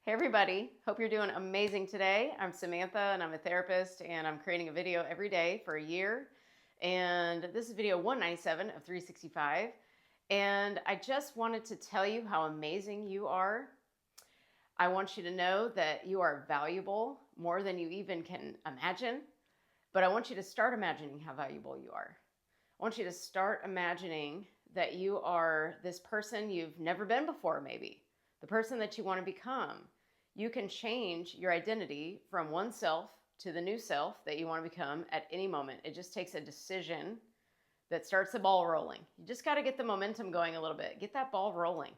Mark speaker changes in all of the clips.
Speaker 1: Hey everybody, hope you're doing amazing today. I'm Samantha and I'm a therapist and I'm creating a video every day for a year. And this is video 197 of 365. And I just wanted to tell you how amazing you are. I want you to know that you are valuable more than you even can imagine. But I want you to start imagining how valuable you are. I want you to start imagining that you are this person you've never been before, maybe the person that you want to become. You can change your identity from one self to the new self that you want to become at any moment. It just takes a decision that starts the ball rolling. You just got to get the momentum going a little bit. Get that ball rolling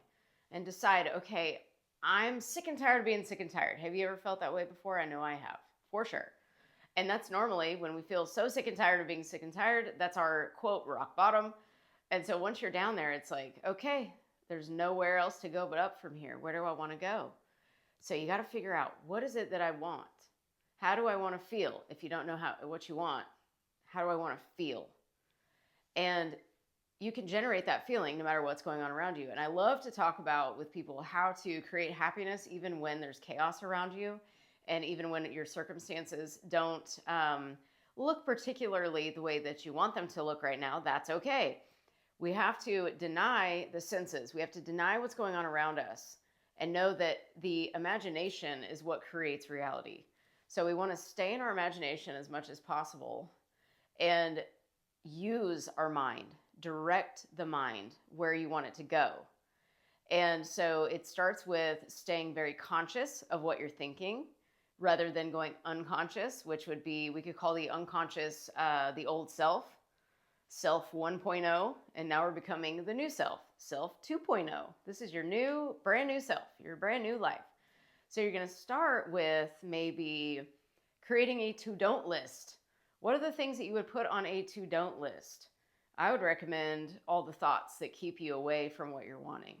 Speaker 1: and decide, okay, I'm sick and tired of being sick and tired. Have you ever felt that way before? I know I have, for sure. And that's normally when we feel so sick and tired of being sick and tired, that's our quote, rock bottom. And so once you're down there, it's like, okay, there's nowhere else to go but up from here. Where do I want to go? So you got to figure out, what is it that I want? How do I want to feel? If you don't know what you want, how do I want to feel? And you can generate that feeling no matter what's going on around you. And I love to talk about with people how to create happiness even when there's chaos around you, and even when your circumstances don't look particularly the way that you want them to look right now. That's okay. We have to deny the senses. We have to deny what's going on around us and know that the imagination is what creates reality. So we want to stay in our imagination as much as possible and use our mind, direct the mind where you want it to go. And so it starts with staying very conscious of what you're thinking rather than going unconscious, which would be, we could call the unconscious the old self 1.0, and now we're becoming the new self 2.0. This is your new, brand new self, your brand new life. So you're going to start with maybe creating a to-don't list. What are the things that you would put on a to-don't list? I would recommend all the thoughts that keep you away from what you're wanting.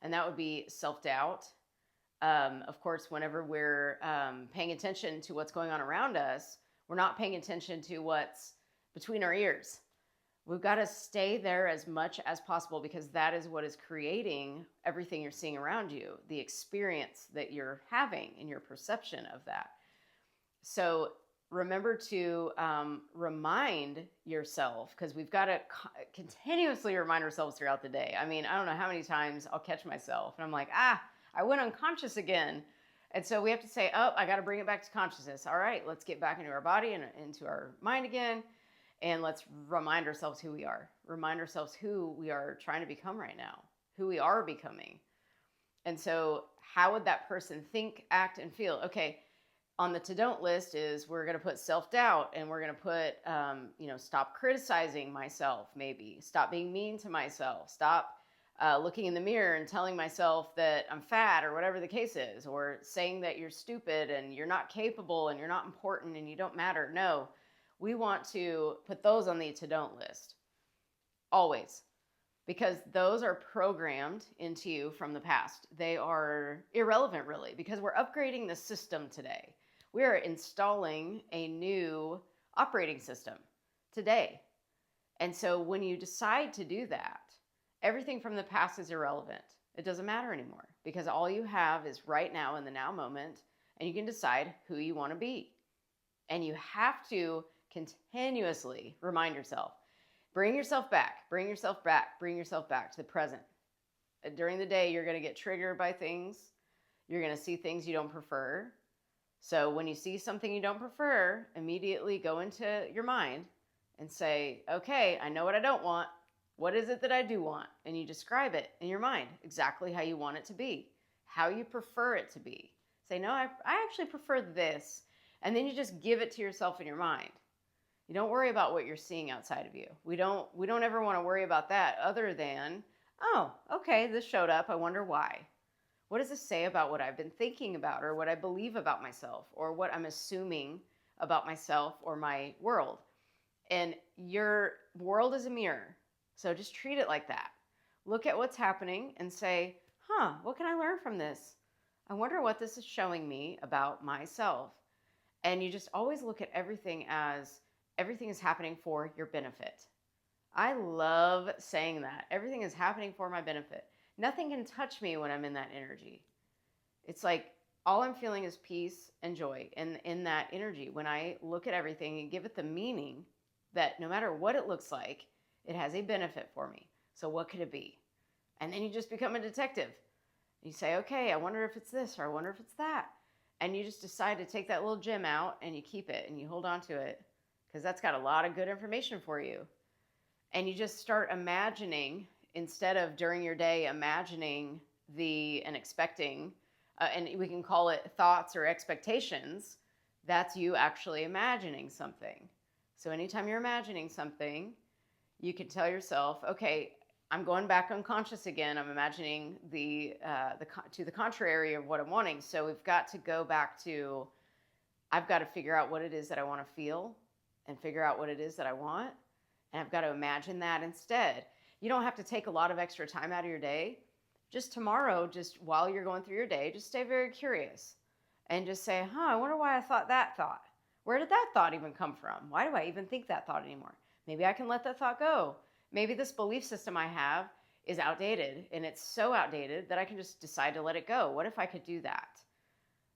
Speaker 1: And that would be self-doubt. Of course, whenever we're paying attention to what's going on around us, we're not paying attention to what's between our ears. We've got to stay there as much as possible because that is what is creating everything you're seeing around you, the experience that you're having and your perception of that. So remember to remind yourself, because we've got to continuously remind ourselves throughout the day. I mean, I don't know how many times I'll catch myself and I'm like, I went unconscious again. And so we have to say, oh, I got to bring it back to consciousness. All right, let's get back into our body and into our mind again. And let's remind ourselves who we are. Remind ourselves who we are trying to become right now, who we are becoming. And so how would that person think, act, and feel? Okay, on the to-don't list is we're going to put self-doubt, and we're going to put, stop criticizing myself, maybe. Stop being mean to myself. Stop looking in the mirror and telling myself that I'm fat or whatever the case is, or saying that you're stupid and you're not capable and you're not important and you don't matter. No. We want to put those on the to-don't list, always, because those are programmed into you from the past. They are irrelevant, really, because we're upgrading the system today. We are installing a new operating system today. And so when you decide to do that, everything from the past is irrelevant. It doesn't matter anymore because all you have is right now in the now moment, and you can decide who you want to be. And you have to continuously remind yourself, bring yourself back to the present. During the day, you're going to get triggered by things. You're going to see things you don't prefer. So when you see something you don't prefer, immediately go into your mind and say, okay, I know what I don't want. What is it that I do want? And you describe it in your mind exactly how you want it to be, how you prefer it to be. Say, no, I actually prefer this. And then you just give it to yourself in your mind. You don't worry about what you're seeing outside of you. We don't ever want to worry about that other than, oh, okay, this showed up. I wonder why. What does this say about what I've been thinking about or what I believe about myself or what I'm assuming about myself or my world? And your world is a mirror. So just treat it like that. Look at what's happening and say, what can I learn from this? I wonder what this is showing me about myself. And you just always look at everything as everything is happening for your benefit. I love saying that. Everything is happening for my benefit. Nothing can touch me when I'm in that energy. It's like all I'm feeling is peace and joy in that energy. When I look at everything and give it the meaning that no matter what it looks like, it has a benefit for me. So what could it be? And then you just become a detective. You say, okay, I wonder if it's this, or I wonder if it's that. And you just decide to take that little gem out and you keep it and you hold on to it because that's got a lot of good information for you. And you just start imagining, instead of during your day imagining and expecting, and we can call it thoughts or expectations, that's you actually imagining something. So anytime you're imagining something, you can tell yourself, okay, I'm going back unconscious again. I'm imagining to the contrary of what I'm wanting. So we've got to go back to, I've got to figure out what it is that I want to feel and figure out what it is that I want. And I've got to imagine that instead. You don't have to take a lot of extra time out of your day. Just tomorrow, just while you're going through your day, just stay very curious and just say, I wonder why I thought that thought. Where did that thought even come from? Why do I even think that thought anymore? Maybe I can let that thought go. Maybe this belief system I have is outdated, and it's so outdated that I can just decide to let it go. What if I could do that?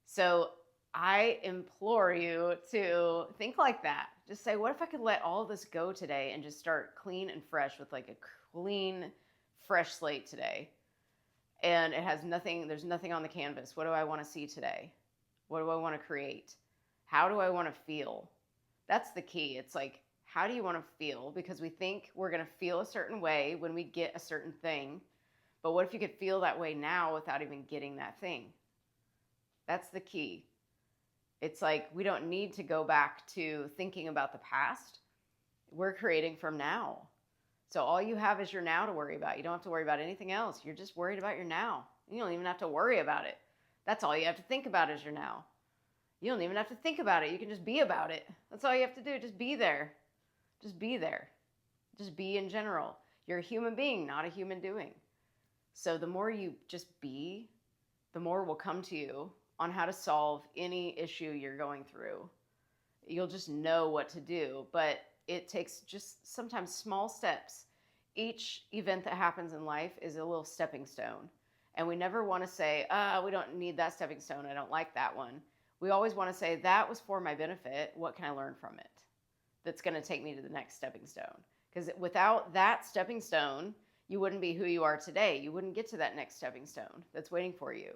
Speaker 1: So I implore you to think like that. Just say, what if I could let all this go today and just start clean and fresh with like a clean, fresh slate today? And it has nothing, there's nothing on the canvas. What do I want to see today? What do I want to create? How do I want to feel? That's the key. It's like, how do you want to feel? Because we think we're going to feel a certain way when we get a certain thing. But what if you could feel that way now without even getting that thing? That's the key. It's like we don't need to go back to thinking about the past. We're creating from now. So all you have is your now to worry about. You don't have to worry about anything else. You're just worried about your now. You don't even have to worry about it. That's all you have to think about is your now. You don't even have to think about it. You can just be about it. That's all you have to do. Just be there. Just be there. Just be in general. You're a human being, not a human doing. So the more you just be, the more will come to you on how to solve any issue you're going through. You'll just know what to do, but it takes just sometimes small steps. Each event that happens in life is a little stepping stone. And we never want to say, we don't need that stepping stone. I don't like that one. We always want to say, that was for my benefit. What can I learn from it? That's going to take me to the next stepping stone. Because without that stepping stone, you wouldn't be who you are today. You wouldn't get to that next stepping stone that's waiting for you.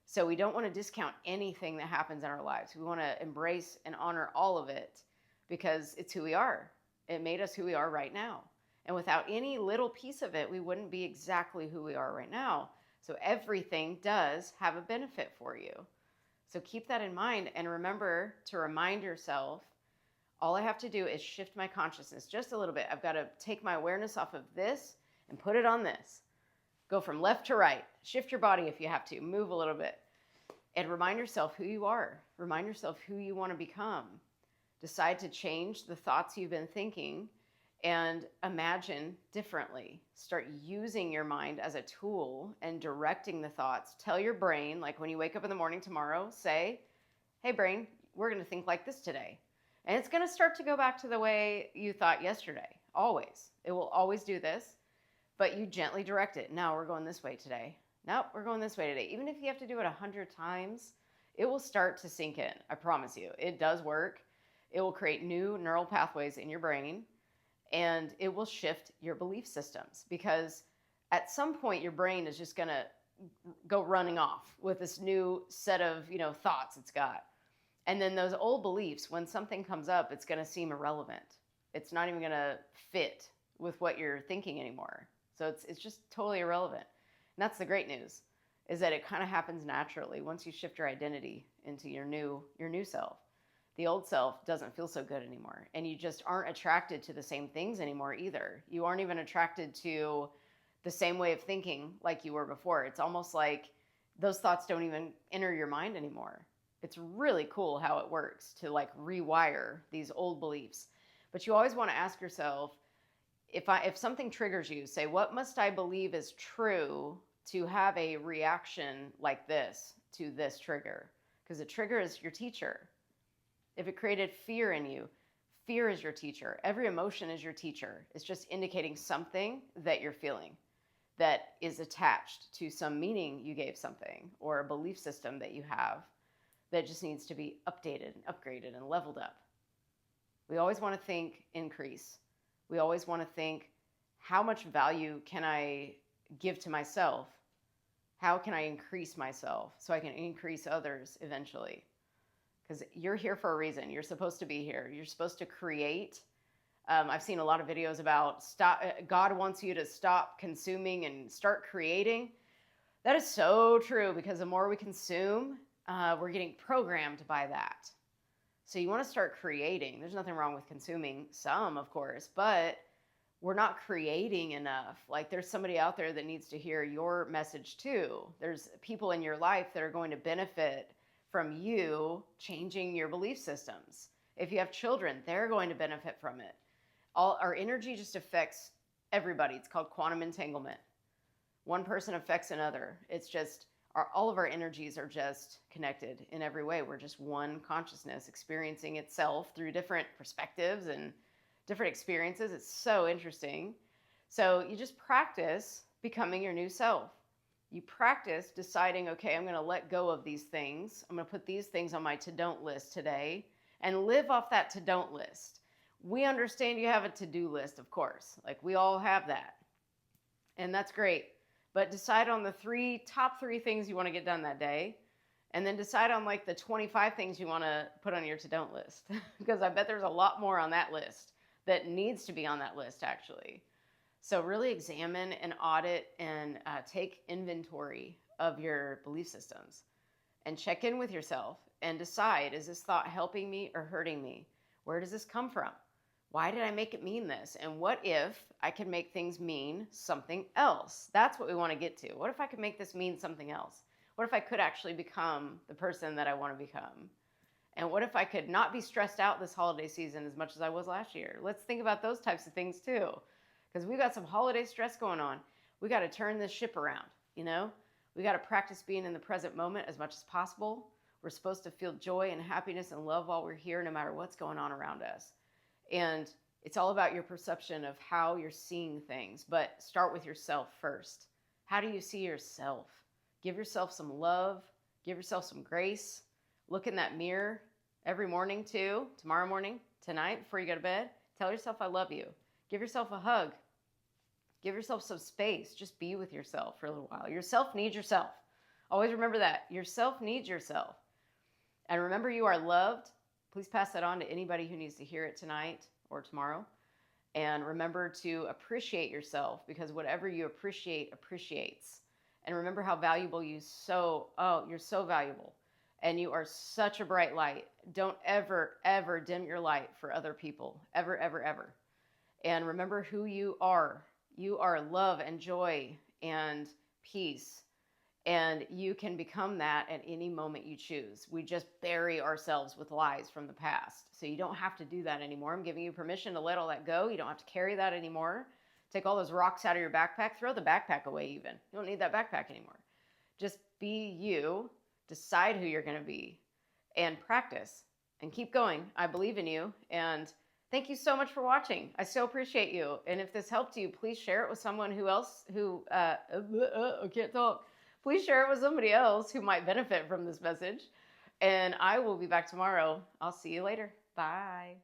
Speaker 1: So we don't want to discount anything that happens in our lives. We want to embrace and honor all of it because it's who we are. It made us who we are right now. And without any little piece of it, we wouldn't be exactly who we are right now. So everything does have a benefit for you. So keep that in mind and remember to remind yourself, all I have to do is shift my consciousness just a little bit. I've got to take my awareness off of this and put it on this. Go from left to right. Shift your body if you have to. Move a little bit. And remind yourself who you are. Remind yourself who you want to become. Decide to change the thoughts you've been thinking and imagine differently. Start using your mind as a tool and directing the thoughts. Tell your brain, like when you wake up in the morning tomorrow, say, hey brain, we're going to think like this today. And it's going to start to go back to the way you thought yesterday. Always. It will always do this, but you gently direct it. No, we're going this way today. Nope, we're going this way today. Even if you have to do it 100 times, it will start to sink in. I promise you. It does work. It will create new neural pathways in your brain, and it will shift your belief systems because at some point your brain is just going to go running off with this new set of, thoughts it's got. And then those old beliefs, when something comes up, it's going to seem irrelevant. It's not even going to fit with what you're thinking anymore. So it's just totally irrelevant. And that's the great news, is that it kind of happens naturally once you shift your identity into your new self. The old self doesn't feel so good anymore. And you just aren't attracted to the same things anymore either. You aren't even attracted to the same way of thinking like you were before. It's almost like those thoughts don't even enter your mind anymore. It's really cool how it works to like rewire these old beliefs. But you always want to ask yourself, if something triggers you, say, what must I believe is true to have a reaction like this to this trigger? Because the trigger is your teacher. If it created fear in you, fear is your teacher. Every emotion is your teacher. It's just indicating something that you're feeling that is attached to some meaning you gave something or a belief system that you have. that just needs to be updated and upgraded and leveled up. We always want to think increase. We always want to think, how much value can I give to myself? How can I increase myself so I can increase others eventually? Because you're here for a reason. You're supposed to be here. You're supposed to create. I've seen a lot of videos about God wants you to stop consuming and start creating. That is so true, because the more we consume, we're getting programmed by that. So you want to start creating. There's nothing wrong with consuming some, of course, but we're not creating enough. Like, there's somebody out there that needs to hear your message too. There's people in your life that are going to benefit from you changing your belief systems. If you have children, they're going to benefit from it. All our energy just affects everybody. It's called quantum entanglement. One person affects another. It's just all of our energies are just connected in every way. We're just one consciousness experiencing itself through different perspectives and different experiences. It's so interesting. So you just practice becoming your new self. You practice deciding, okay, I'm going to let go of these things. I'm going to put these things on my to-don't list today and live off that to-don't list. We understand you have a to-do list, of course. Like, we all have that. And that's great. But decide on the top three things you want to get done that day. And then decide on like the 25 things you want to put on your to-don't list. Because I bet there's a lot more on that list that needs to be on that list, actually. So really examine and audit and take inventory of your belief systems. And check in with yourself and decide, is this thought helping me or hurting me? Where does this come from? Why did I make it mean this? And what if I could make things mean something else? That's what we want to get to. What if I could make this mean something else? What if I could actually become the person that I want to become? And what if I could not be stressed out this holiday season as much as I was last year? Let's think about those types of things too. Because we've got some holiday stress going on. We got to turn this ship around, you know? We got to practice being in the present moment as much as possible. We're supposed to feel joy and happiness and love while we're here, no matter what's going on around us. And it's all about your perception of how you're seeing things. But start with yourself first. How do you see yourself? Give yourself some love. Give yourself some grace. Look in that mirror every morning too. Tomorrow morning, tonight, before you go to bed. Tell yourself, I love you. Give yourself a hug. Give yourself some space. Just be with yourself for a little while. Yourself needs yourself. Always remember that. Yourself needs yourself. And remember, you are loved. Please pass that on to anybody who needs to hear it tonight or tomorrow. And remember to appreciate yourself, because whatever you appreciate appreciates. And remember how valuable you're so valuable. And you are such a bright light. Don't ever, ever dim your light for other people. Ever, ever, ever. And remember who you are. You are love and joy and peace. And you can become that at any moment you choose. We just bury ourselves with lies from the past. So you don't have to do that anymore. I'm giving you permission to let all that go. You don't have to carry that anymore. Take all those rocks out of your backpack. Throw the backpack away even. You don't need that backpack anymore. Just be you. Decide who you're going to be. And practice. And keep going. I believe in you. And thank you so much for watching. I so appreciate you. And if this helped you, please share it with someone who I can't talk. Please share it with somebody else who might benefit from this message. And I will be back tomorrow. I'll see you later. Bye.